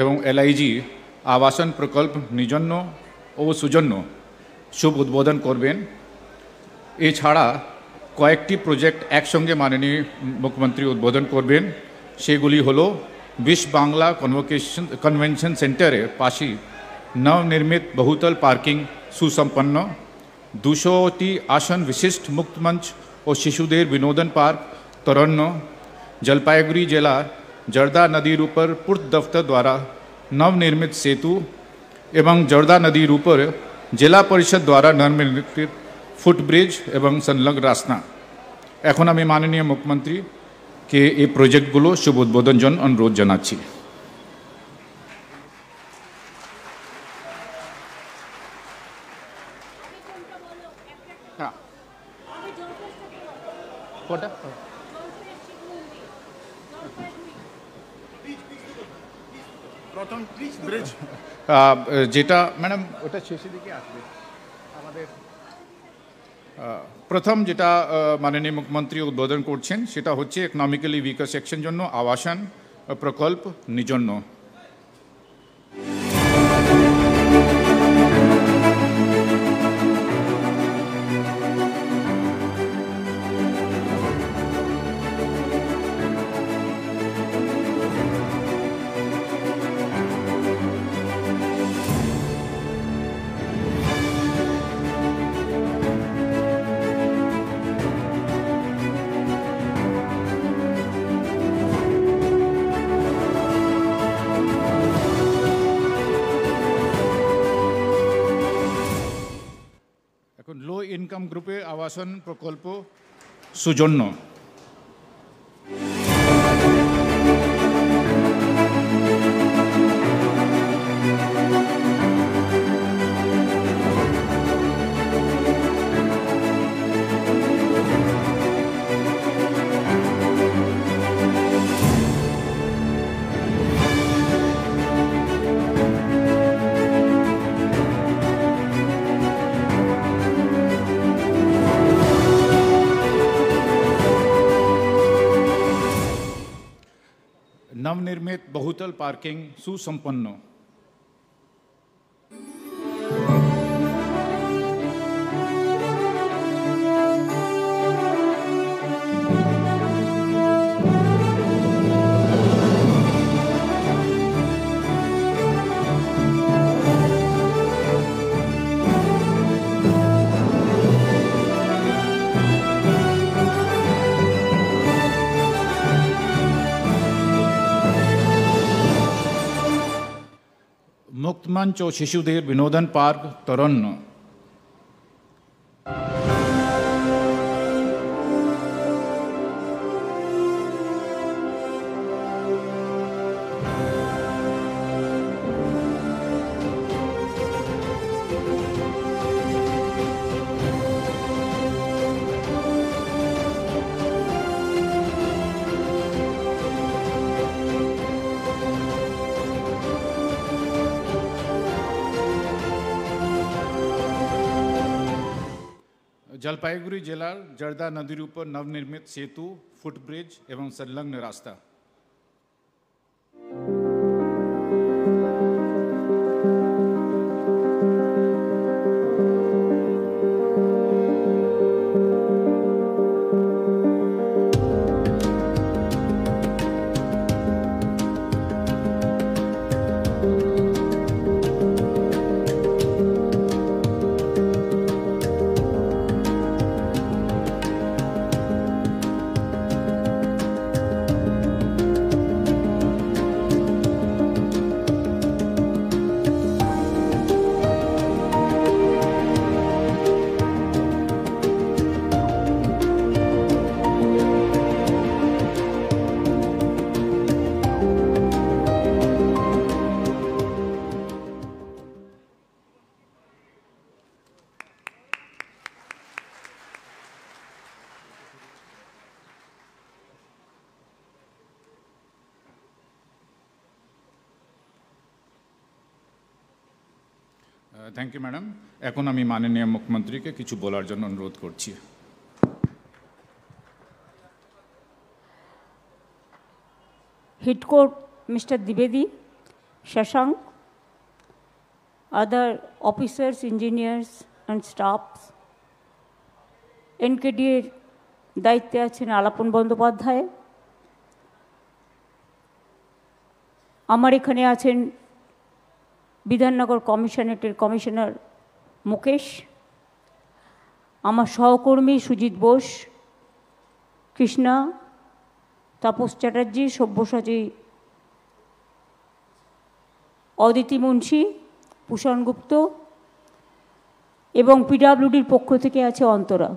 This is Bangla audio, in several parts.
এবং এলআইজি আবাসন প্রকল্প নিজন্য ও সুজন্য শুভ উদ্বোধন করবেন। এছাড়া কয়েকটি প্রজেক্ট একসঙ্গে মাননীয় মুখ্যমন্ত্রী উদ্বোধন করবেন। সেগুলি হলো বিশ বাংলা কনভেনশন সেন্টারের পাশে নবনির্মিত বহুতল পার্কিং সুসম্পন্ন, 200টি আসন বিশিষ্ট মুক্তমঞ্চ ও শিশুদের বিনোদন পার্ক তরন্ন, জলপাইগুড়ি জেলা জর্দা নদীর উপর পূর্ত দফতর দ্বারা নবনির্মিত সেতু এবং জর্দা নদীর উপর জেলা পরিষদ দ্বারা নবনির্মিত ফুটব্রিজ এবং সংলগ্ন রাস্তা। এখন আমি মাননীয় মুখ্যমন্ত্রীকে এই প্রজেক্টগুলো শুভ উদ্বোধন জন্য অনুরোধ জানাচ্ছি। প্রথম ব্রিজ যেটা ম্যাডাম ওটা শেষের দিকে আসবে আমাদের প্রথম যেটা মাননীয় মুখ্যমন্ত্রী উদ্বোধন করছেন সেটা হচ্ছে ইকোনমিক্যালি উইকার সেকশন জন্য আবাসন প্রকল্প নিজন্য। এখন লো ইনকাম গ্রুপে আবাসন প্রকল্প সুজন্য। नवनिर्मित बहुतल पार्किंग सुसंपन्न। মুক্তমঞ্চ ও শিশুদের বিনোদন পার্ক তরন্ন। जलपाईगुड़ी जिलार जर्दा नदीर ऊपर नवनिर्मित सेतु, फुटब्रिज एवं संलग्न रास्ता। Thank you madam. এখন আমি মাননীয় মুখ্যমন্ত্রীকে কিছু বলার জন্য অনুরোধ করছি। হিডকোর্ট mister দ্বিবেদী, Shashank, other officers, engineers and staffs, NKD এর দায়িত্বে আছেন আলাপন বন্দ্যোপাধ্যায়, আমার এখানে আছেন বিধাননগর কমিশনারেটের কমিশনার মুকেশ, আমার সহকর্মী সুজিত বোস, কৃষ্ণা, তাপস চ্যাটার্জি, সব্যসাচী, অদিতি মুন্সি, ভূষণ গুপ্ত এবং পিডব্লিউডির পক্ষ থেকে আছে অন্তরা,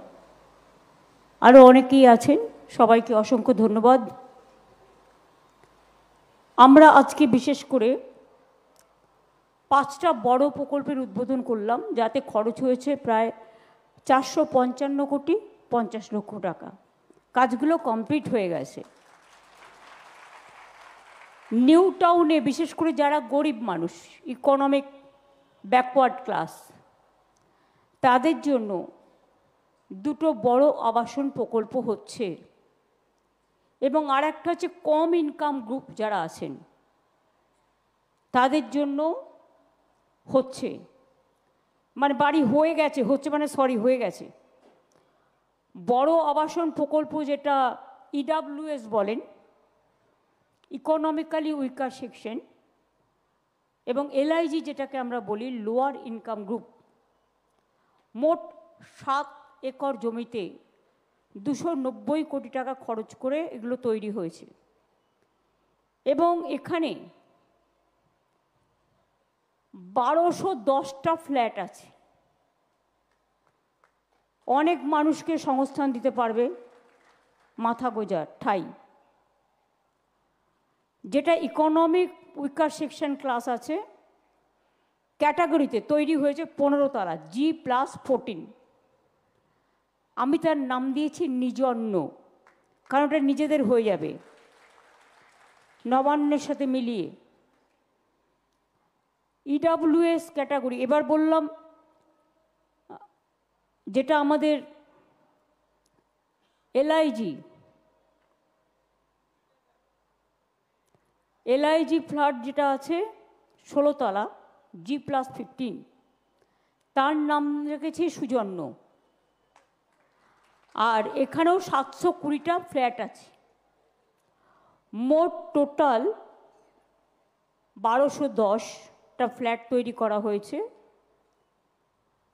আরও অনেকেই আছেন, সবাইকে অসংখ্য ধন্যবাদ। আমরা আজকে বিশেষ করে 5টা বড় প্রকল্পের উদ্বোধন করলাম, যাতে খরচ হয়েছে প্রায় 455 কোটি 50 লক্ষ টাকা। কাজগুলো কমপ্লিট হয়ে গেছে। নিউ টাউনে বিশেষ করে যারা গরিব মানুষ, ইকোনমিক ব্যাকওয়ার্ড ক্লাস, তাদের জন্য 2টো বড় আবাসন প্রকল্প হচ্ছে, এবং আর একটা হচ্ছে কম ইনকাম গ্রুপ যারা আছেন তাদের জন্য হচ্ছে, মানে বাড়ি হয়ে গেছে, হয়ে গেছে। বড় আবাসন প্রকল্প যেটা ইডব্লিউএস বলেন, ইকোনমিক্যালি উইকার সেকশন, এবং এলআইজি যেটাকে আমরা বলি লোয়ার ইনকাম গ্রুপ, মোট 7 একর জমিতে 290 কোটি টাকা খরচ করে এগুলো তৈরি হয়েছে। এবং এখানে 1210টা ফ্ল্যাট আছে, অনেক মানুষকে সংস্থান দিতে পারবে, মাথা গোজার ঠাই। যেটা ইকোনমিক উইকার সেকশন ক্লাস আছে ক্যাটাগরিতে তৈরি হয়েছে 15 তলা, G+14। আমি তার নাম দিয়েছি নিজন্য, কারণ ওটা নিজেদের হয়ে যাবে নবান্নের সাথে মিলিয়ে। ইডব্লিউএস ক্যাটাগরি, এবার বললাম যেটা আমাদের এলআইজি ফ্ল্যাট যেটা আছে 16 তলা, G+15, তার নাম রেখেছি সুজন্য। আর এখানেও 720টা ফ্ল্যাট আছে, মোট টোটাল 1210টা ফ্ল্যাট তৈরি করা হয়েছে।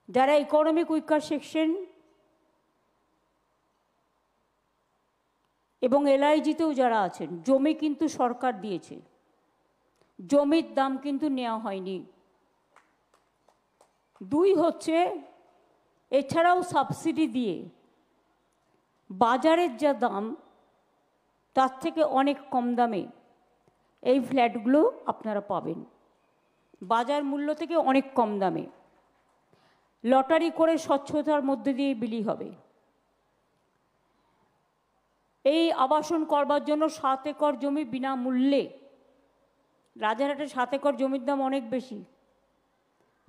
যারা ইকোনমিক উইকার সেকশন এবং এলআইজিতেও যারা আছেন, জমি কিন্তু সরকার দিয়েছে, জমির দাম কিন্তু নেওয়া হয়নি। 2 হচ্ছে এছাড়াও সাবসিডি দিয়ে বাজারের যা দাম তার থেকে অনেক কম দামে এই ফ্ল্যাটগুলো আপনারা পাবেন, বাজার মূল্য থেকে অনেক কম দামে। লটারি করে স্বচ্ছতার মধ্যে দিয়ে বিলি হবে। এই আবাসন করবার জন্য 7 একর জমি বিনামূল্যে, রাজারহাটে 7 একর জমির দাম অনেক বেশি,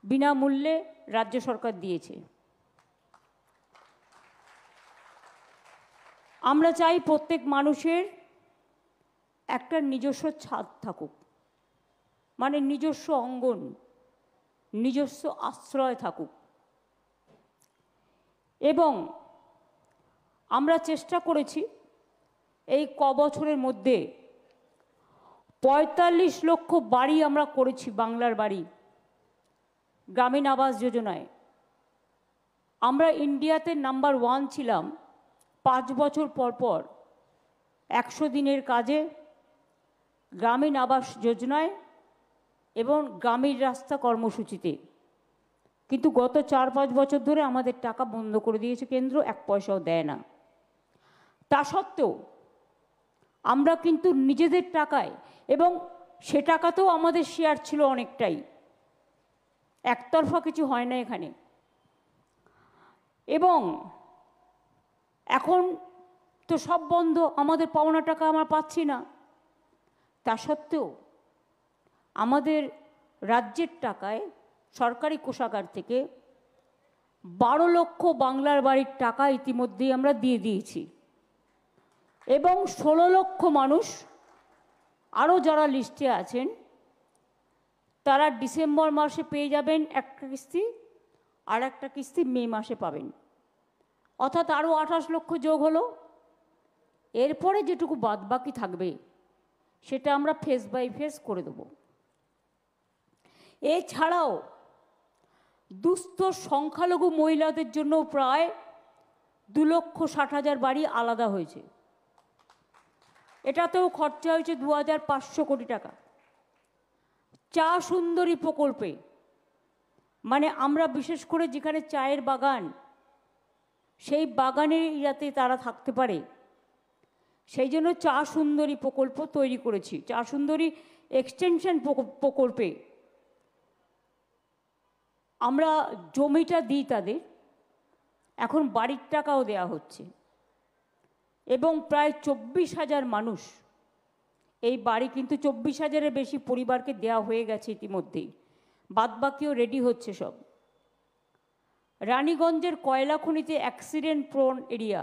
বিনামূল্যে রাজ্য সরকার দিয়েছে। আমরা চাই প্রত্যেক মানুষের একটা নিজস্ব ছাদ থাকুক, মানে নিজস্ব অঙ্গন, নিজস্ব আশ্রয় থাকুক। এবং আমরা চেষ্টা করেছি এই বছরের মধ্যে 45 লক্ষ বাড়ি আমরা করেছি, বাংলার বাড়ি, গ্রামীণ আবাস যোজনায়। আমরা ইন্ডিয়াতে নাম্বার 1 ছিলাম 5 বছর পর পর 100 দিনের কাজে, গ্রামীণ আবাস যোজনায় এবং গ্রামীণ রাস্তা কর্মসূচিতে। কিন্তু গত 4-5 বছর ধরে আমাদের টাকা বন্ধ করে দিয়েছে কেন্দ্র, 1 পয়সাও দেয় না। তা সত্ত্বেও আমরা কিন্তু নিজেদের টাকায়, এবং সে টাকাতেও আমাদের শেয়ার ছিল অনেকটাই, একতরফা কিছু হয় না এখানে। এবং এখন তো সব বন্ধ, আমাদের পাওনা টাকা আমরা পাচ্ছি না। তা সত্ত্বেও আমাদের রাজ্যের টাকায় সরকারি কোষাগার থেকে 12 লক্ষ বাংলার বাড়ির টাকা ইতিমধ্যেই আমরা দিয়ে দিয়েছি, এবং 16 লক্ষ মানুষ আরও যারা লিস্টে আছেন তারা ডিসেম্বর মাসে পেয়ে যাবেন একটা কিস্তি, আর একটা কিস্তি মে মাসে পাবেন, অর্থাৎ আরও 28 লক্ষ যোগ হলো। এরপরে যেটুকু বাদবাকি থাকবে সেটা আমরা ফেস বাই ফেস করে দেব। এছাড়াও দুস্থ সংখ্যালঘু মহিলাদের জন্য প্রায় 2,60,000 বাড়ি আলাদা হয়েছে। এটাতেও খরচা হয়েছে 2,500 কোটি টাকা। চা সুন্দরী প্রকল্পে, মানে আমরা বিশেষ করে যেখানে চায়ের বাগান, সেই বাগানে যাতে তারা থাকতে পারে সেই জন্য চা সুন্দরী প্রকল্প তৈরি করেছি। চা সুন্দরী এক্সটেনশন প্রকল্পে আমরা জমিটা দিই তাদের, এখন বাড়ির টাকাও দেয়া হচ্ছে, এবং প্রায় 24,000 মানুষ এই বাড়ি, কিন্তু 24,000-এর বেশি পরিবারকে দেয়া হয়ে গেছে ইতিমধ্যেই, বাদবাকিও রেডি হচ্ছে সব। রানীগঞ্জের কয়লা খনিতে অ্যাক্সিডেন্ট প্রোন এরিয়া,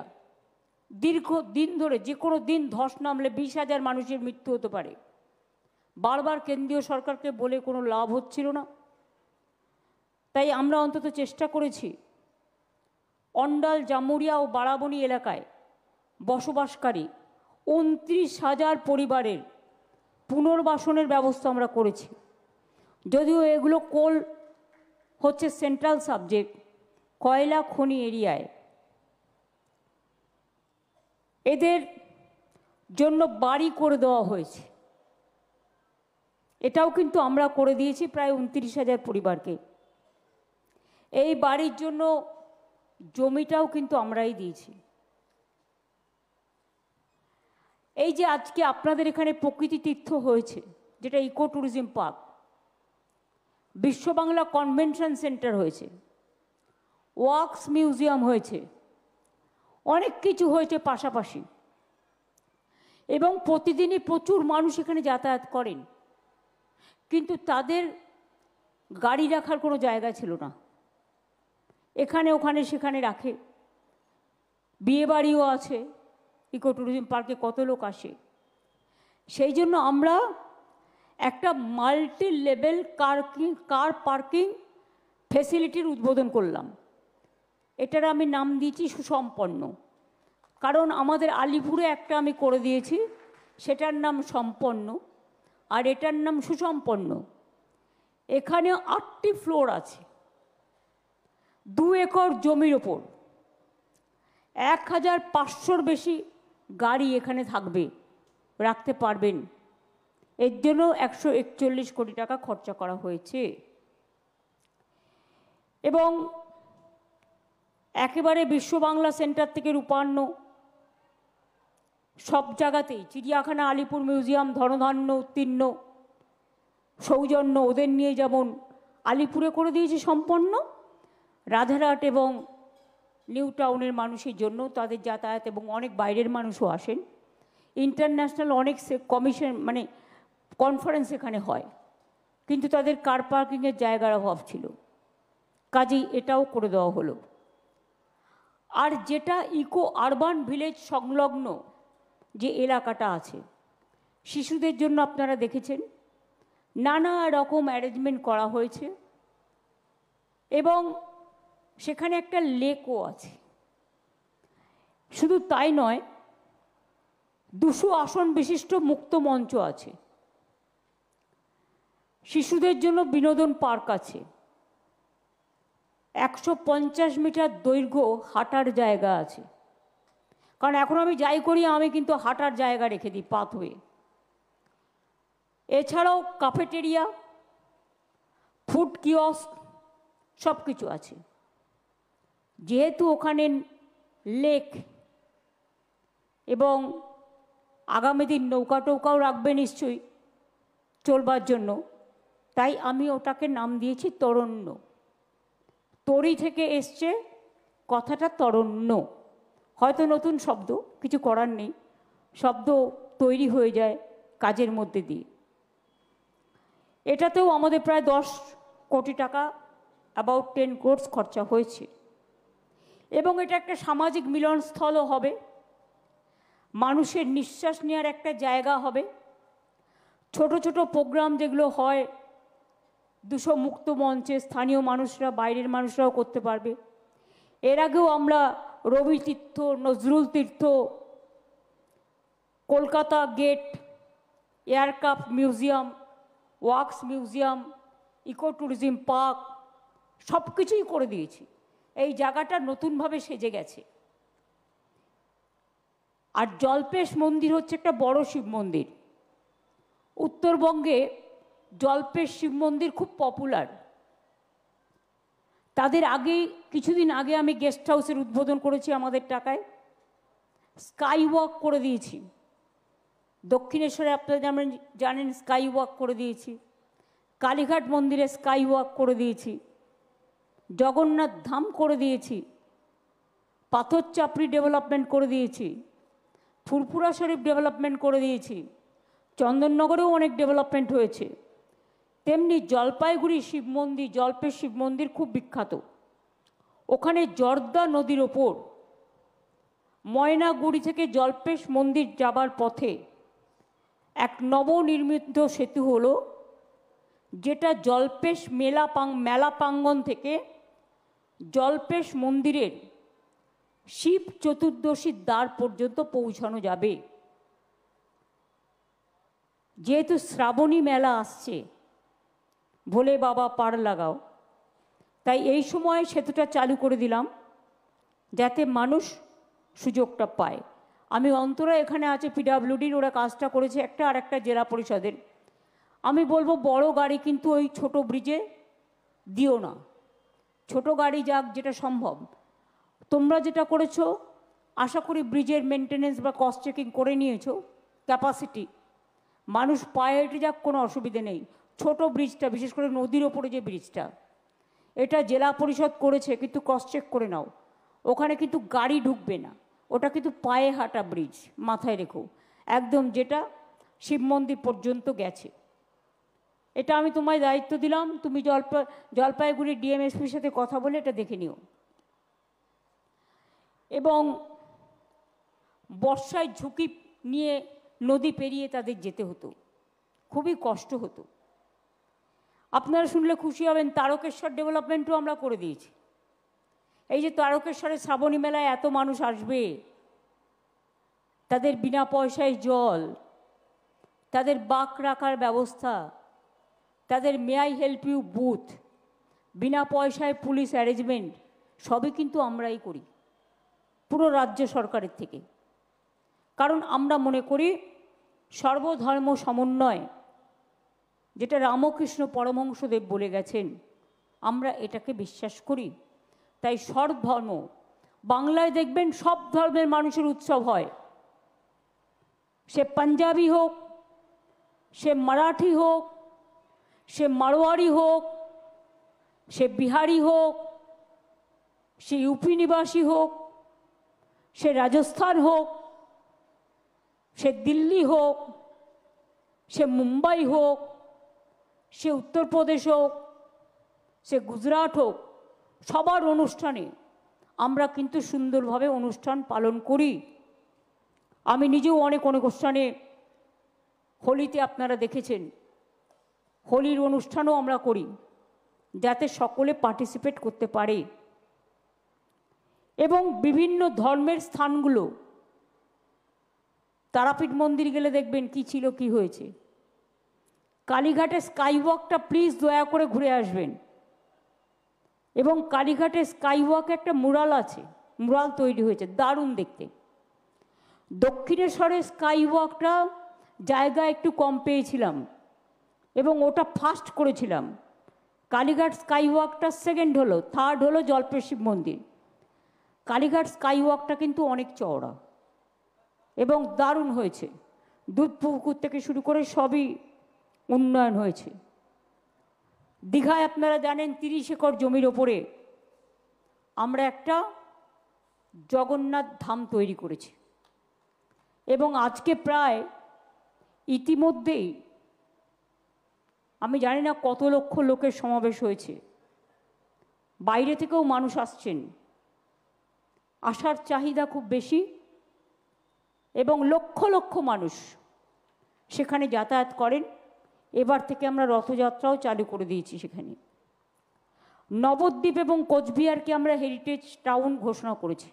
দীর্ঘদিন ধরে যে কোনো দিন ধস নামলে 20,000 মানুষের মৃত্যু হতে পারে। বারবার কেন্দ্রীয় সরকারকে বলে কোনো লাভ হচ্ছিল না, তাই আমরা অন্তত চেষ্টা করেছি অন্ডাল, জামুরিয়া ও বারাবণী এলাকায় বসবাসকারী 29,000 পরিবারের পুনর্বাসনের ব্যবস্থা আমরা করেছি। যদিও এগুলো কোল হচ্ছে সেন্ট্রাল সাবজেক্ট, কয়লা খনি এরিয়ায় এদের জন্য বাড়ি করে দেওয়া হয়েছে। এটাও কিন্তু আমরা করে দিয়েছি প্রায় 29,000 পরিবারকে। এই বাড়ির জন্য জমিটাও কিন্তু আমরাই দিয়েছি। এই যে আজকে আপনাদের এখানে প্রকৃতি তীর্থ হয়েছে, যেটা ইকো ট্যুরিজম পার্ক, বিশ্ব বাংলা কনভেনশন সেন্টার হয়েছে, ওয়াক্স মিউজিয়াম হয়েছে, অনেক কিছু হয়েছে পাশাপাশি, এবং প্রতিদিনই প্রচুর মানুষ এখানে যাতায়াত করেন, কিন্তু তাদের গাড়ি রাখার কোনো জায়গা ছিল না। এখানে ওখানে সেখানে রাখে। বিয়েবাড়িও আছে ইকো ট্যুরিজম পার্কে, কত লোক আসে। সেই জন্য আমরা একটা মাল্টি লেভেল কার পার্কিং ফেসিলিটির উদ্বোধন করলাম। এটার আমি নাম দিয়েছি সুসম্পন্ন, কারণ আমাদের আলিপুরে একটা আমি করে দিয়েছি, সেটার নাম সম্পন্ন, আর এটার নাম সুসম্পন্ন। এখানে 8টি ফ্লোর আছে, 2 একর জমির ওপর 1,500-র বেশি গাড়ি এখানে থাকবে, রাখতে পারবেন। এর জন্য 141 কোটি টাকা খরচা করা হয়েছে। এবং একেবারে বিশ্ব বাংলা সেন্টার থেকে রূপান্ন সব জায়গাতেই, চিড়িয়াখানা, আলিপুর মিউজিয়াম, ধনধান্য, উত্তীর্ণ, সৌজন্য, ওদের নিয়ে যেমন আলিপুরে করে দিয়েছি সম্পন্ন, রাধারহাট এবং নিউ টাউনের মানুষের জন্য তাদের যাতায়াত, এবং অনেক বাইরের মানুষও আসেন। ইন্টারন্যাশনাল অনেক কমিশন মানে কনফারেন্স এখানে হয়, কিন্তু তাদের কার পার্কিংয়ের জায়গার অভাব ছিল, কাজেই এটাও করে দেওয়া হলো। আর যেটা ইকো আরবান ভিলেজ সংলগ্ন যে এলাকাটা আছে, শিশুদের জন্য আপনারা দেখেছেন নানা রকম অ্যারেঞ্জমেন্ট করা হয়েছে, এবং সেখানে একটা লেকও আছে। শুধু তাই নয়, 200 আসন বিশিষ্ট মুক্ত মঞ্চ আছে, শিশুদের জন্য বিনোদন পার্ক আছে, 150 মিটার দৈর্ঘ্য হাঁটার জায়গা আছে। কারণ এখন আমি যাই করি, আমি কিন্তু হাঁটার জায়গা রেখে দিই পাথওয়ে। এছাড়াও ক্যাফেটেরিয়া, ফুড কিয়স্ক সব কিছু আছে। যেহেতু ওখানে লেক, এবং আগামী দিন নৌকা টৌকাও রাখবে নিশ্চয়ই চলবার জন্য, তাই আমি ওটাকে নাম দিয়েছি তরণ্য। তরি থেকে এসছে কথাটা তরণ্য, হয়তো নতুন শব্দ, কিছু করার নেই, শব্দ তৈরি হয়ে যায় কাজের মধ্যে দিয়ে। এটাতেও আমাদের প্রায় 10 কোটি টাকা, অ্যাবাউট 10 crores খরচা হয়েছে। এবং এটা একটা সামাজিক মিলনস্থলও হবে, মানুষের নিঃশ্বাস নেওয়ার একটা জায়গা হবে। ছোট ছোট প্রোগ্রাম যেগুলো হয় 200 মুক্ত মঞ্চে স্থানীয় মানুষরা, বাইরের মানুষরাও করতে পারবে। এর আগেও আমরা Rabi Tirtha, Nazrul Tirtha, Kolkata gate, aircraft museum, wax museum, eco tourism park সব কিছুই করে দিয়েছি। এই জায়গাটা নতুনভাবে সেজে গেছে। আর জল্পেশ মন্দির হচ্ছে একটা বড় শিব মন্দির। উত্তরবঙ্গে জল্পেশ শিব মন্দির খুব পপুলার। তাদের কিছুদিন আগে আমি গেস্ট হাউসের উদ্বোধন করেছি আমাদের টাকায়। স্কাই ওয়াক করে দিয়েছি। দক্ষিণেশ্বরে আপনারা জানেন স্কাই ওয়াক করে দিয়েছি। কালীঘাট মন্দিরে স্কাই ওয়াক করে দিয়েছি। জগন্নাথ ধাম করে দিয়েছি। পাথর চাপড়ি ডেভেলপমেন্ট করে দিয়েছি। ফুরফুরা শরীফ ডেভেলপমেন্ট করে দিয়েছি। চন্দননগরেও অনেক ডেভেলপমেন্ট হয়েছে। তেমনি জলপাইগুড়ি শিব মন্দির, জল্পেশ শিব মন্দির খুব বিখ্যাত। ওখানে জর্দা নদীর ওপর ময়নাগুড়ি থেকে জল্পেশ মন্দির যাবার পথে এক নবনির্মিত সেতু হলো, যেটা জল্পেশ মেলা প্রাঙ্গণ থেকে জল্পেশ মন্দিরের শিব চতুর্দশীর দ্বার পর্যন্ত পৌঁছানো যাবে। যেহেতু শ্রাবণী মেলা আসছে, ভোলে বাবা পার লাগাও, তাই এই সময় সেতুটা চালু করে দিলাম যাতে মানুষ সুযোগটা পায়। আমি অন্তরা এখানে আছে পিডাব্লিউডির, ওরা কাজটা করেছে একটা, আর একটা জেলা পরিষদের। আমি বলবো বড় গাড়ি কিন্তু ওই ছোট ব্রিজে দিও না, ছোট গাড়ি যাক যেটা সম্ভব। তোমরা যেটা করেছো আশা করি ব্রিজের মেনটেনেন্স বা কস্ট চেকিং করে নিয়েছো, ক্যাপাসিটি, মানুষ পায়ে হেঁটে যাক, কোনো অসুবিধে নেই। ছোট ব্রিজটা, বিশেষ করে নদীর ওপরে যে ব্রিজটা, এটা জেলা পরিষদ করেছে, কিন্তু ক্রস চেক করে নাও। ওখানে কিন্তু গাড়ি ঢুকবে না, ওটা কিন্তু পায়ে হাঁটা ব্রিজ, মাথায় রেখো, একদম যেটা শিব মন্দির পর্যন্ত গেছে। এটা আমি তোমায় দায়িত্ব দিলাম, তুমি জলপাইগুড়ি ডিএমএসপির সাথে কথা বলে এটা দেখে নিও। এবং বর্ষায় ঝুঁকি নিয়ে নদী পেরিয়ে তাদের যেতে হতো, খুবই কষ্ট হতো। আপনারা শুনলে খুশি হবেন, তারকেশ্বর ডেভেলপমেন্টও আমরা করে দিয়েছি। এই যে তারকেশ্বরের শ্রাবণী মেলায় এত মানুষ আসবে, তাদের বিনা পয়সায় জল, তাদের বাঁক রাখার ব্যবস্থা, তাদের may I help you booth, বিনা পয়সায় পুলিশ অ্যারেঞ্জমেন্ট, সবই কিন্তু আমরাই করি পুরো রাজ্য সরকারের থেকে। কারণ আমরা মনে করি সর্বধর্ম সমন্বয়, যেটা রামকৃষ্ণ পরমহংসদেব বলে গেছেন, আমরা এটাকে বিশ্বাস করি। তাই সর্বধর্ম, বাংলায় দেখবেন সব ধর্মের মানুষের উৎসব হয়, সে পাঞ্জাবি হোক, সে মারাঠি হোক, সে মারোয়ারি হোক, সে বিহারি হোক, সে ইউপি নিবাসী হোক, সে রাজস্থান হোক, সে দিল্লি হোক, সে মুম্বাই হোক, সে উত্তরপ্রদেশ হোক, সে গুজরাট হোক, সবার অনুষ্ঠানে আমরা কিন্তু সুন্দরভাবে অনুষ্ঠান পালন করি। আমি নিজেও অনেক অনুষ্ঠানে, হোলিতে আপনারা দেখেছেন, হোলির অনুষ্ঠানও আমরা করি যাতে সকলে পার্টিসিপেট করতে পারে। এবং বিভিন্ন ধর্মের স্থানগুলো, তারাপীঠ মন্দির গেলে দেখবেন কি ছিল কি হয়েছে। কালীঘাটে স্কাইওয়াকটা প্লিজ দয়া করে ঘুরে আসবেন। এবং কালীঘাটে স্কাইওয়াকে একটা মুরাল আছে, মুরাল তৈরি হয়েছে, দারুণ দেখতে। দক্ষিণেশ্বরে স্কাইওয়াকটা জায়গা একটু কম পেয়েছিলাম এবং ওটা ফার্স্ট করেছিলাম। কালীঘাট স্কাইওয়াকটা সেকেন্ড হলো, থার্ড হলো জল্পেশ শিব মন্দির। কালীঘাট স্কাইওয়াকটা কিন্তু অনেক চওড়া এবং দারুণ হয়েছে। দুধ পুকুর থেকে শুরু করে সবই উন্নয়ন হয়েছে। দীঘায় আপনারা জানেন 30 একর জমির ওপরে আমরা একটা জগন্নাথ ধাম তৈরি করেছি এবং আজকে প্রায় ইতিমধ্যেই আমি জানি না কত লক্ষ লোকের সমাবেশ হয়েছে, বাইরে থেকেও মানুষ আসছেন, আসার চাহিদা খুব বেশি এবং লক্ষ লক্ষ মানুষ সেখানে যাতায়াত করেন এবার থেকে আমরা রথযাত্রাও চালু করে দিয়েছি সেখানে। নবদ্বীপ এবং কোচবিহারকে আমরা হেরিটেজ টাউন ঘোষণা করেছি।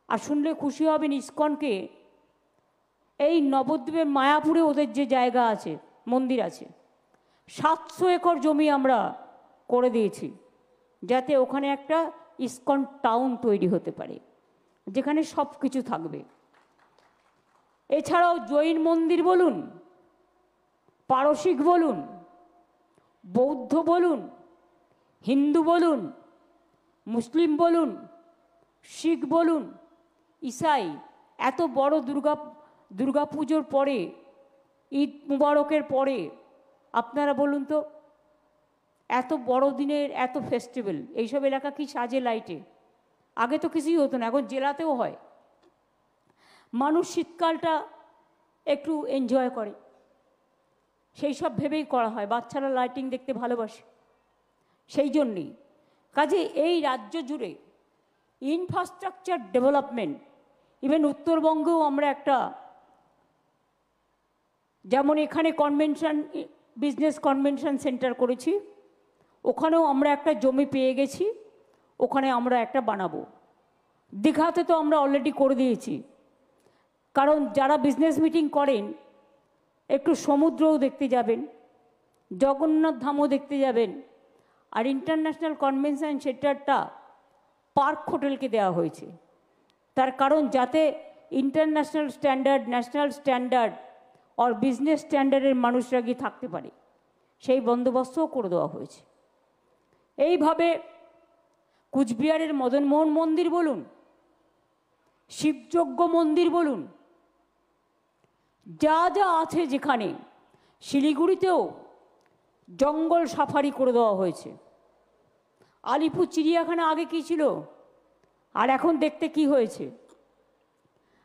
আর শুনলে খুশি হবেন, ইসকনকে এই নবদ্বীপের মায়াপুরে ওদের যে জায়গা আছে, মন্দির আছে, 700 একর জমি আমরা করে দিয়েছি, যাতে ওখানে একটা ইসকন টাউন তৈরি হতে পারে, যেখানে সব কিছু থাকবে। এছাড়াও জৈন মন্দির বলুন, পারসিক বলুন, বৌদ্ধ বলুন, হিন্দু বলুন, মুসলিম বলুন, শিখ বলুন, ইসাই, এত বড় দুর্গা পুজোর পরে, ঈদ মুবারকের পরে আপনারা বলুন তো, এত বড় দিনের এত ফেস্টিভ্যাল, এইসব এলাকা কি সাজে লাইটে? আগে তো কিছুই হতো না, এখন জেলাতেও হয়। মানুষ শীতকালটা একটু এনজয় করে, সেই সব ভেবেই করা হয়। বাচ্চারা লাইটিং দেখতে ভালোবাসে, সেই জন্যেই। কাজে এই রাজ্য জুড়ে ইনফ্রাস্ট্রাকচার ডেভেলপমেন্ট, ইভেন উত্তরবঙ্গেও আমরা একটা, যেমন এখানে বিজনেস কনভেনশন সেন্টার করেছি, ওখানেও আমরা একটা জমি পেয়ে গেছি, ওখানে আমরা একটা বানাবো। দীঘাতে তো আমরা অলরেডি করে দিয়েছি, কারণ যারা বিজনেস মিটিং করেন একটু সমুদ্রও দেখতে যাবেন, জগন্নাথ ধামও দেখতে যাবেন। আর ইন্টারন্যাশনাল কনভেনশন সেন্টারটা পার্ক হোটেলকে দেওয়া হয়েছে, তার কারণ যাতে ইন্টারন্যাশনাল স্ট্যান্ডার্ড, ন্যাশনাল স্ট্যান্ডার্ড আর বিজনেস স্ট্যান্ডার্ডের মানুষরা গিয়ে থাকতে পারে, সেই বন্দোবস্তও করে দেওয়া হয়েছে। এইভাবে কুচবিহারের মদনমোহন মন্দির বলুন, শিবযজ্ঞ মন্দির বলুন, যা যা আছে, যেখানে শিলিগুড়িতেও জঙ্গল সাফারি করে দেওয়া হয়েছে। আলিপুর চিড়িয়াখানা আগে কী ছিল আর এখন দেখতে কি হয়েছে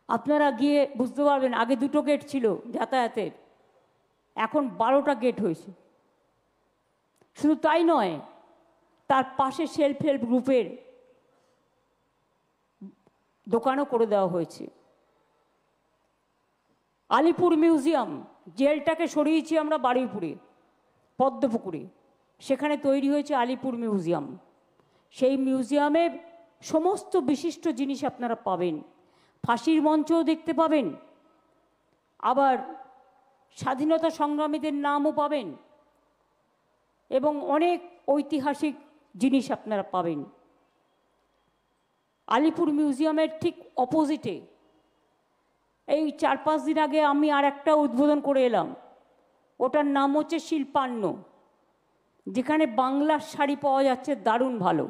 আপনারা গিয়ে বুঝতে পারবেন। আগে 2টো গেট ছিল যাতায়াতের, এখন 12টা গেট হয়েছে। শুধু তাই নয়, তার পাশে সেলফ হেল্প গ্রুপের দোকানও করে দেওয়া হয়েছে। আলিপুর মিউজিয়াম, জেলটাকে সরিয়েছি আমরা বারুইপুরে, পদ্মপুকুরে, সেখানে তৈরি হয়েছে আলিপুর মিউজিয়াম। সেই মিউজিয়ামে সমস্ত বিশিষ্ট জিনিস আপনারা পাবেন, ফাঁসির মঞ্চও দেখতে পাবেন, আবার স্বাধীনতা সংগ্রামীদের নামও পাবেন, এবং অনেক ঐতিহাসিক জিনিস আপনারা পাবেন। আলিপুর মিউজিয়ামের ঠিক অপোজিটে এই 4-5 দিন আগে আমি আর একটা উদ্বোধন করে এলাম, ওটার নাম হচ্ছে শিল্পান্ন, যেখানে বাংলার শাড়ি পাওয়া যাচ্ছে দারুণ ভালো,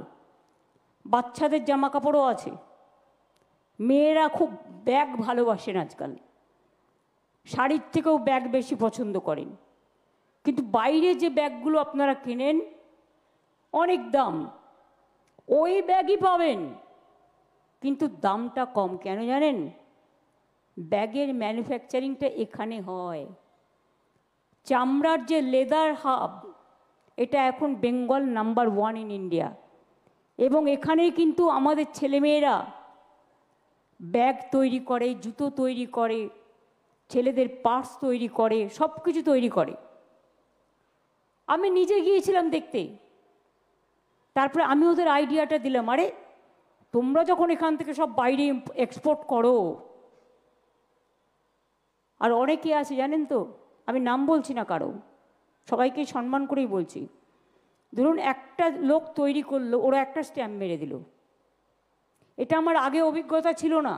বাচ্চাদের জামা কাপড়ও আছে। মেয়েরা খুব ব্যাগ ভালোবাসেন আজকাল, শাড়ির থেকেও ব্যাগ বেশি পছন্দ করেন। কিন্তু বাইরে যে ব্যাগগুলো আপনারা কেনেন অনেক দাম, ওই ব্যাগই পাবেন, কিন্তু দামটা কম। কেন জানেন? ব্যাগের ম্যানুফ্যাকচারিংটা এখানে হয়। চামড়ার যে লেদার হাব, এটা এখন বেঙ্গল নাম্বার 1 ইন ইন্ডিয়া, এবং এখানেই কিন্তু আমাদের ছেলেমেয়েরা ব্যাগ তৈরি করে, জুতো তৈরি করে, ছেলেদের পার্স তৈরি করে, সব কিছু তৈরি করে। আমি নিজে গিয়েছিলাম দেখতে, তারপরে আমি ওদের আইডিয়াটা দিলাম, আরে তোমরা যখন এখান থেকে সব বাইরে এক্সপোর্ট করো, আর অনেকে আছে জানেন তো, আমি নাম বলছি না কারো, সবাইকে সম্মান করেই বলছি। ধরুন একটা লোক তৈরি করলো, ওরা একটা স্ট্যাম্প মেরে দিল, এটা আমার আগে অভিজ্ঞতা ছিল না।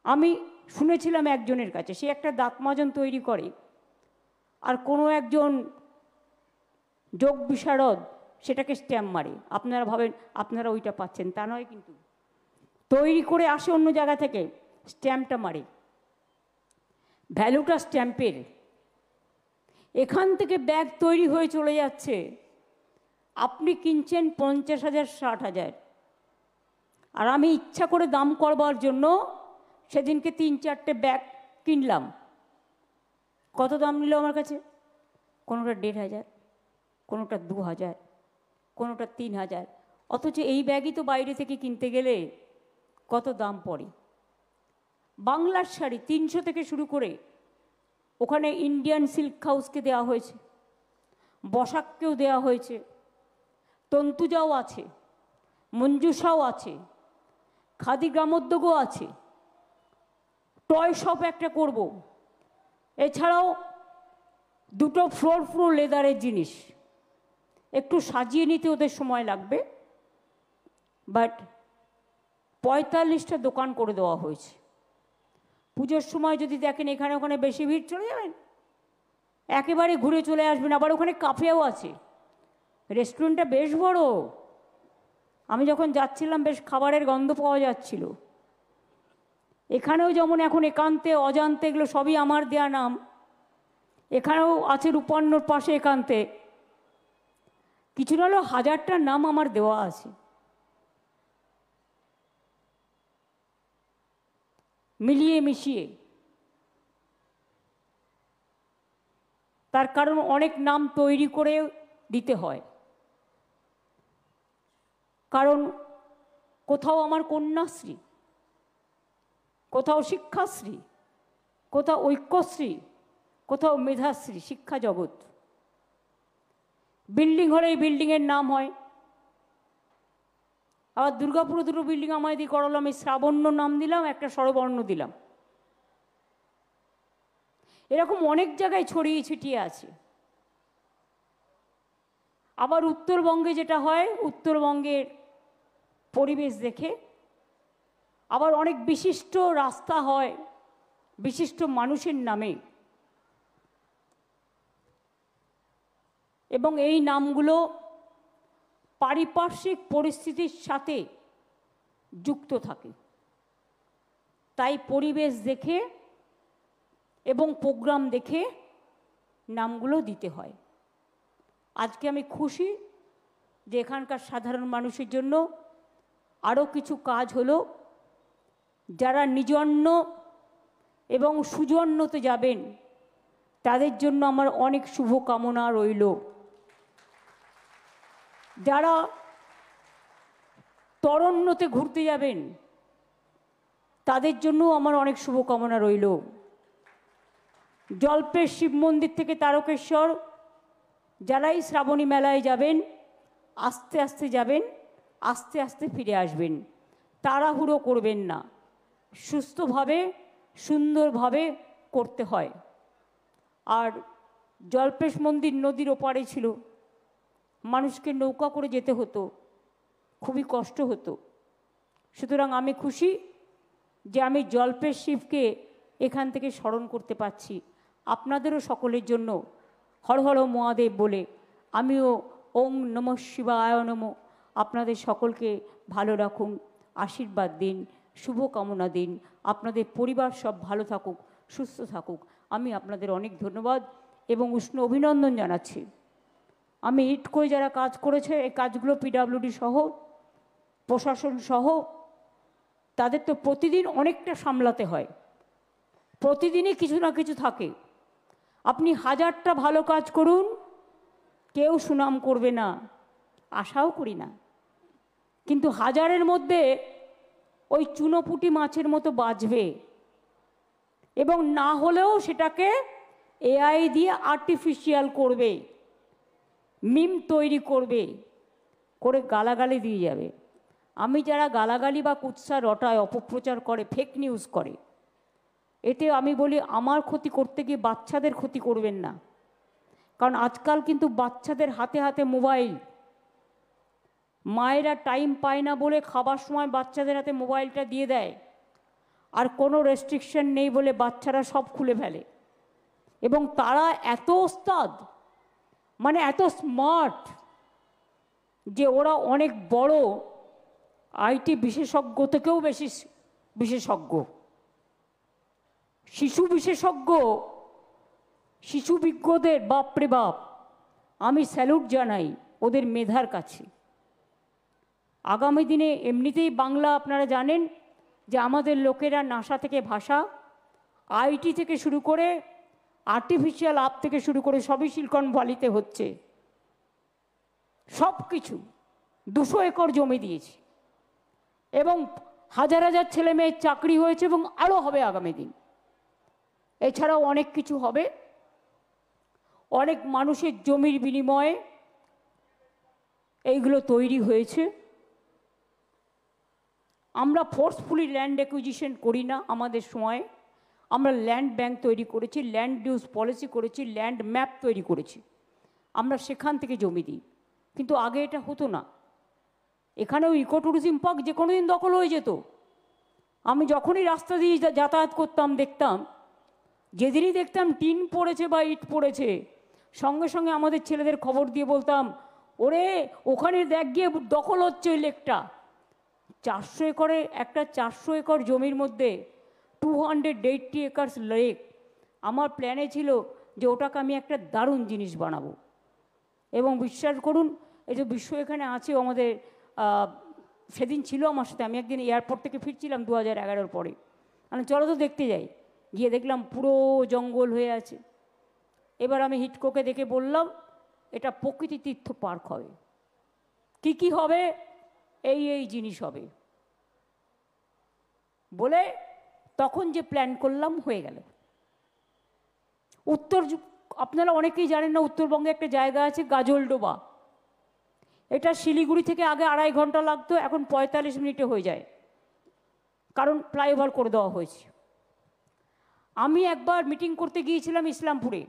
আমি শুনেছিলাম একজনের কাছে, সে একটা দাঁত মাজন তৈরি করে, আর কোনো একজন যোগ বিশারদ সেটাকে স্ট্যাম্প মারে। আপনারা ভাবেন আপনারা ওইটা পাচ্ছেন, তা নয়, কিন্তু তৈরি করে আসে অন্য জায়গা থেকে, স্ট্যাম্পটা মারে, ভ্যালুটা স্ট্যাম্পের। এখান থেকে ব্যাগ তৈরি হয়ে চলে যাচ্ছে, আপনি কিনছেন 50,000 60,000, আর আমি ইচ্ছা করে দাম করবার জন্য সেদিনকে 3-4টে ব্যাগ কিনলাম। কত দাম নিল আমার কাছে? কোনোটা 1,500, কোনোটা 2,000, কোনোটা 3,000। অথচ এই ব্যাগই তো বাইরে থেকে কিনতে গেলে কত দাম পড়ে। বাংলার শাড়ি 300 থেকে শুরু করে ওখানে ইন্ডিয়ান সিল্ক হাউসকে দেওয়া হয়েছে, বসাককেও দেওয়া হয়েছে, তন্তুজাও আছে, মঞ্জুষাও আছে, খাদি গ্রামোদ্যোগও আছে, টয় শপ একটা করব, এছাড়াও দুটো ফ্লোর লেদারের জিনিস। একটু সাজিয়ে নিতে ওদের সময় লাগবে, বাট 45টা দোকান করে দেওয়া হয়েছে। পুজোর সময় যদি দেখেন এখানে ওখানে বেশি ভিড়, চলে যাবেন, একেবারে ঘুরে চলে আসবেন। আবার ওখানে কাফেও আছে, রেস্টুরেন্টটা বেশ বড়। আমি যখন যাচ্ছিলাম বেশ খাবারের গন্ধ পাওয়া যাচ্ছিল। এখানেও যেমন এখন একান্তে অজান্তে এগুলো সবই আমার দেয়া নাম, এখানেও আছে রূপান্নর পাশে একান্তে কিছু না হলেও 1000টা নাম আমার দেওয়া আছে। মিলিয়ে মিশিয়ে, তার কারণ অনেক নাম তৈরি করে দিতে হয়। কারণ কোথাও আমার কন্যাশ্রী, কোথাও শিক্ষাশ্রী, কোথাও ঐক্যশ্রী, কোথাও মেধাশ্রী, শিক্ষা জগৎ। বিল্ডিং হলে এই বিল্ডিংয়ের নাম হয়। আবার দুর্গাপুরে দুটো বিল্ডিং আমায় দিয়ে করালাম, আমি শ্রাবণ্য নাম দিলাম, একটা স্বরবর্ণ দিলাম। এরকম অনেক জায়গায় ছড়িয়ে ছিটিয়ে আছে। আবার উত্তরবঙ্গে যেটা হয়, উত্তরবঙ্গের পরিবেশ দেখে আবার অনেক বিশিষ্ট রাস্তা হয় বিশিষ্ট মানুষের নামে, এবং এই নামগুলো পারিপার্শ্বিক পরিস্থিতির সাথে যুক্ত থাকে। তাই পরিবেশ দেখে এবং প্রোগ্রাম দেখে নামগুলো দিতে হয়। আজকে আমি খুশি যে এখানকার সাধারণ মানুষের জন্য আরও কিছু কাজ হলো। যারা নিজন্য এবং সুজন্যতে যাবেন তাদের জন্য আমার অনেক শুভকামনা রইল। যারা তরণ্যতে ঘুরতে যাবেন তাদের জন্য আমার অনেক শুভকামনা রইল। জল্পের শিব মন্দির থেকে তারকেশ্বর যারাই শ্রাবণী মেলায় যাবেন, আস্তে আস্তে যাবেন, আস্তে আস্তে ফিরে আসবেন, তাড়াহুড়ো করবেন না, সুস্থভাবে সুন্দরভাবে করতে হয়। আর জল্পেশ মন্দির নদীর ওপারে ছিল, মানুষকে নৌকা করে যেতে হতো, খুবই কষ্ট হতো। সুতরাং আমি খুশি যে আমি জল্পেশ শিবকে এখান থেকে স্মরণ করতে পারছি। আপনাদেরও সকলের জন্য হর হর মহাদেব বলে আমিও ওং নমঃ শিবায় নমঃ আপনাদের সকলকে ভালো রাখুন, আশীর্বাদ দিন, শুভকামনা দিন। আপনাদের পরিবার সব ভালো থাকুক, সুস্থ থাকুক। আমি আপনাদের অনেক ধন্যবাদ এবং উষ্ণ অভিনন্দন জানাচ্ছি। আমি ইটকোয় যারা কাজ করেছে, এই কাজগুলো পিডব্লিউডি সহ প্রশাসন সহ তাদের তো প্রতিদিন অনেকটা সামলাতে হয়, প্রতিদিনই কিছু না কিছু থাকে। আপনি 1000টা ভালো কাজ করুন, কেউ সুনাম করবে না, আশাও করি না। কিন্তু 1000-এর মধ্যে ওই চুনোপুটি মাছের মতো বাজবে, এবং না হলেও সেটাকে এআই দিয়ে আর্টিফিশিয়াল করবে, মিম তৈরি করবে, করে গালাগালি দিয়ে যাবে। আমি যারা গালাগালি বা কুৎসা রটায়, অপপ্রচার করে, ফেক নিউজ করে, এতে আমি বলি আমার ক্ষতি করতে গিয়ে বাচ্চাদের ক্ষতি করবেন না। কারণ আজকাল কিন্তু বাচ্চাদের হাতে হাতে মোবাইল, মায়েরা টাইম পায় না বলে খাবার সময় বাচ্চাদের হাতে মোবাইলটা দিয়ে দেয়, আর কোনো রেস্ট্রিকশন নেই বলে বাচ্চারা সব খুলে ফেলে। এবং তারা এত ওস্তাদ, মানে এত স্মার্ট, যে ওরা অনেক বড় আইটি বিশেষজ্ঞ থেকেও বেশি বিশেষজ্ঞ। শিশু বিশেষজ্ঞ, শিশু বিজ্ঞদের বাপরে বাপ, আমি স্যালুট জানাই ওদের মেধার কাছে। আগামী দিনে এমনিতেই বাংলা আপনারা জানেন যে আমাদের লোকেরা নাসা থেকে ভাষা, আইটি থেকে শুরু করে আর্টিফিশিয়াল আপ থেকে শুরু করে সবই সিলিকন ভ্যালিতে হচ্ছে। সব কিছু 200 একর জমি দিয়েছি এবং হাজার হাজার ছেলে মেয়ের চাকরি হয়েছে এবং আরও হবে আগামী দিন। এছাড়াও অনেক কিছু হবে। অনেক মানুষের জমির বিনিময়ে এইগুলো তৈরি হয়েছে। আমরা ফোর্সফুলি ল্যান্ড অ্যাকুইজিশন করি না আমাদের সময়ে। আমরা ল্যান্ড ব্যাংক তৈরি করেছি, ল্যান্ড ইউজ পলিসি করেছি, ল্যান্ড ম্যাপ তৈরি করেছি। আমরা সেখান থেকে জমি দিই, কিন্তু আগে এটা হতো না। এখানেও ইকো ট্যুরিজম পার্ক যে কোনো দিন দখল হয়ে যেত। আমি যখনই রাস্তা দিয়ে যাতায়াত করতাম দেখতাম, যেদিনই দেখতাম টিন পড়েছে বা ইট পড়েছে, সঙ্গে সঙ্গে আমাদের ছেলেদের খবর দিয়ে বলতাম, ওরে ওখানে দেখ গিয়ে দখল হচ্ছে ওই লেকটা। 400 একরে একটা 400 একর জমির মধ্যে 280 একর্স লেক। আমার প্ল্যানে ছিল যে ওটাকে আমি একটা দারুণ জিনিস বানাবো। এবং বিশ্বাস করুন, এই যে বিশ্ব এখানে আছে আমাদের, সেদিন ছিল আমার সাথে। আমি একদিন এয়ারপোর্ট থেকে ফিরছিলাম 2011-র পরে। আমি চলো তো দেখতে যাই। গিয়ে দেখলাম পুরো জঙ্গল হয়ে আছে। এবার আমি হিটকোকে দেখে বললাম, এটা প্রকৃতি তীর্থ পার্ক হবে। কি কি হবে? এই জিনিস হবে বলে তখন যে প্ল্যান করলাম হয়ে গেল। আপনারা অনেকেই জানেন না, উত্তরবঙ্গে একটা জায়গা আছে গাজলডোবা। এটা শিলিগুড়ি থেকে আগে 2.5 ঘন্টা লাগতো, এখন 45 মিনিটে হয়ে যায়, কারণ ফ্লাইওভার করে দেওয়া হয়েছে। আমি একবার মিটিং করতে গিয়েছিলাম ইসলামপুরে।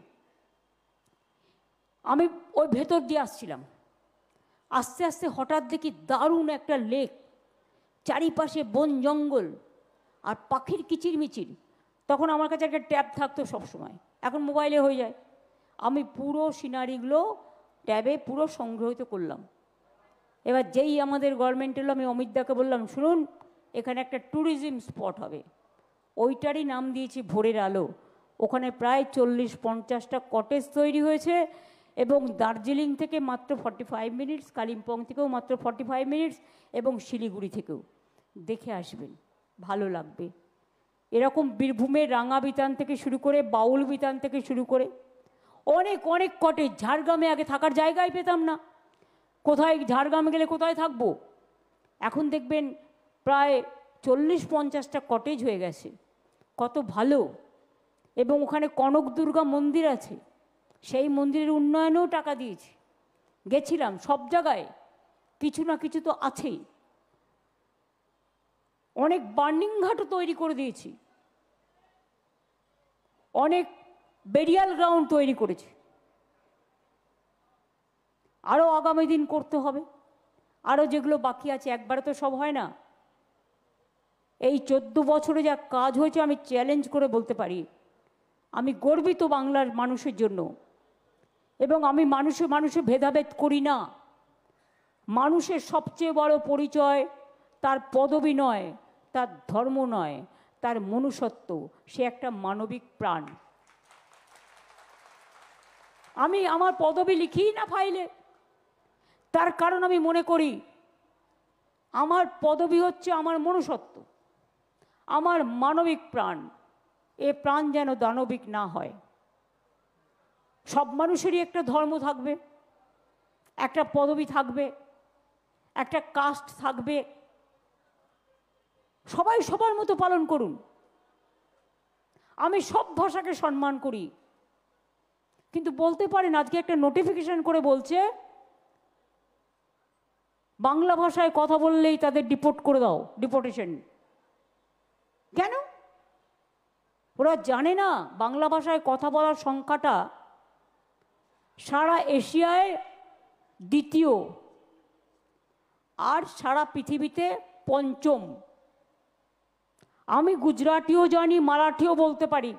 আমি ওই ভেতর দিয়ে আসছিলাম, আস্তে আস্তে হঠাৎ দেখি দারুণ একটা লেক, চারিপাশে বন জঙ্গল আর পাখির কিচিরমিচির। তখন আমার কাছে একটা ট্যাব থাকতো সবসময়, এখন মোবাইলে হয়ে যায়। আমি পুরো সিনারিগুলো ট্যাবে পুরো সংগ্রহিত করলাম। এবার যেই আমাদের গভর্নমেন্ট এলো, আমি অমিত দাকে বললাম, শুনুন এখানে একটা ট্যুরিজম স্পট হবে। ওইটারই নাম দিয়েছি ভোরের আলো। ওখানে প্রায় 40-50টা কটেজ তৈরি হয়েছে, এবং দার্জিলিং থেকে মাত্র 45 মিনিটস, কালিম্পং থেকেও মাত্র 45 মিনিটস, এবং শিলিগুড়ি থেকেও। দেখে আসবেন, ভালো লাগবে। এরকম বীরভূমের রাঙা বিতান থেকে শুরু করে, বাউল বিতান থেকে শুরু করে অনেক অনেক কটেজ। ঝাড়গ্রামে আগে থাকার জায়গায় পেতাম না, কোথায় ঝাড়গ্রামে গেলে কোথায় থাকবো। এখন দেখবেন প্রায় 40-50টা কটেজ হয়ে গেছে। কত ভালো। এবং ওখানে কনক দুর্গা মন্দির আছে, সেই মন্দিরের উন্নয়নেও টাকা দিয়েছি। গেছিলাম, সব জায়গায় কিছু না কিছু তো আছেই। অনেক বার্নিং ঘাটও তৈরি করে দিয়েছি, অনেক বেরিয়াল গ্রাউন্ড তৈরি করেছি। আরও আগামী দিন করতে হবে, আরও যেগুলো বাকি আছে। একবারে তো সব হয় না। এই 14 বছরে যা কাজ হয়েছে, আমি চ্যালেঞ্জ করে বলতে পারি আমি গর্বিত বাংলার মানুষের জন্য। এবং আমি মানুষে ভেদাভেদ করি না। মানুষের সবচেয়ে বড় পরিচয় তার পদবি নয়, তার ধর্ম নয়, তার মনুষ্যত্ব। সে একটা মানবিক প্রাণ। আমি আমার পদবি লিখিই না ফাইলে, তার কারণ আমি মনে করি আমার পদবি হচ্ছে আমার মনুষ্যত্ব, আমার মানবিক প্রাণ। এ প্রাণ যেন দানবিক না হয়। সব মানুষেরই একটা ধর্ম থাকবে, একটা পদবি থাকবে, একটা কাস্ট থাকবে। সবাই সবার মতো পালন করুন। আমি সব ভাষাকে সম্মান করি, কিন্তু বলতে পারেন আজকে একটা নোটিফিকেশন করে বলছে বাংলা ভাষায় কথা বললেই তাদের ডিপোর্ট করে দাও, ডিপোর্টেশন। কেন? ওরা জানে না বাংলা ভাষায় কথা বলার সংখ্যাটা সারা এশিয়ায় দ্বিতীয়, আর সারা পৃথিবীতে পঞ্চম। আমি গুজরাটিও জানি, মারাঠিও বলতে পারি,